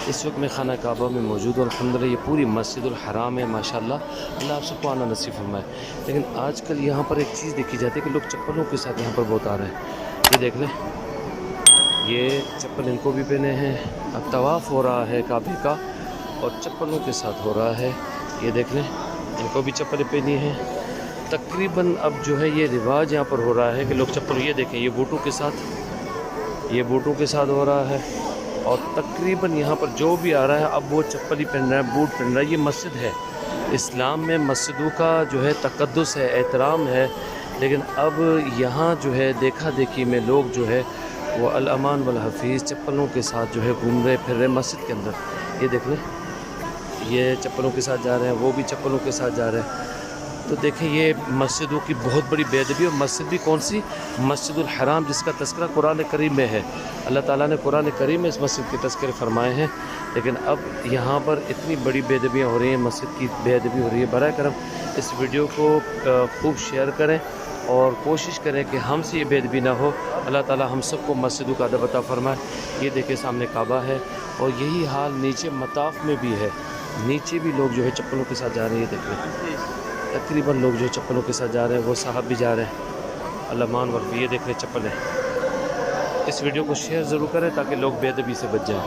اس وقت میں خانہ کعبہ میں موجود ہوں الحمدللہ. یہ پوری مسجد الحرام ہے ماشاءاللہ. اللہ آپ سب کو آنا نصیب فرمائے. لیکن آج کل یہاں پر ایک چیز دیکھی جاتی ہے کہ لوگ چپلوں کے ساتھ یہاں پر بہت آ رہے ہیں. یہ دیکھ لیں, یہ چپل ان کو بھی پہنے ہیں. اب طواف ہو رہا ہے کعبے کا اور چپلوں کے ساتھ ہو رہا ہے. یہ دیکھ لیں, ان کو بھی چپلیں پہنی ہیں. تقریباً اب جو ہے یہ رواج یہاں پر ہو رہا ہے کہ لوگ چپل, یہ دیکھیں یہ بوٹوں کے ساتھ, یہ بوٹوں کے ساتھ ہو رہا ہے. اور تقریباً یہاں پر جو بھی آ رہا ہے اب وہ چپل ہی پہن رہا ہے, بوٹ پہن رہا ہے. یہ مسجد ہے, اسلام میں مسجدوں کا جو ہے تقدس ہے, احترام ہے. لیکن اب یہاں جو ہے دیکھا دیکھی میں لوگ جو ہے وہ الامان والحفیظ چپلوں کے ساتھ جو ہے گھوم رہے پھر رہے مسجد کے اندر. یہ دیکھ لیں, یہ چپلوں کے ساتھ جا رہے ہیں, وہ بھی چپلوں کے ساتھ جا رہے ہیں. تو دیکھیں یہ مسجدوں کی بہت بڑی بے ادبی. اور مسجد بھی کون سی, مسجد الحرام, جس کا تذکرہ قرآن کریم میں ہے. اللہ تعالیٰ نے قرآن کریم میں اس مسجد کے تذکرے فرمائے ہیں. لیکن اب یہاں پر اتنی بڑی بے ادبیاں ہو رہی ہیں, مسجد کی بے ادبی ہو رہی ہے. براہ کرم اس ویڈیو کو خوب شیئر کریں اور کوشش کریں کہ ہم سے یہ بے ادبی نہ ہو. اللہ تعالیٰ ہم سب کو مسجدوں کا ادب عطا فرمائے. یہ دیکھیں سامنے کعبہ ہے اور یہی حال نیچے مطاف میں بھی ہے. نیچے بھی لوگ جو ہے چپلوں کے ساتھ جا رہے ہیں. یہ دیکھ لیں تقریباً لوگ جو چپلوں کے ساتھ جا رہے ہیں, وہ صاحب بھی جا رہے ہیں الامان ورفی. یہ دیکھ لیں چپلیں. اس ویڈیو کو شیئر ضرور کریں تاکہ لوگ بے ادبی سے بچ جائیں.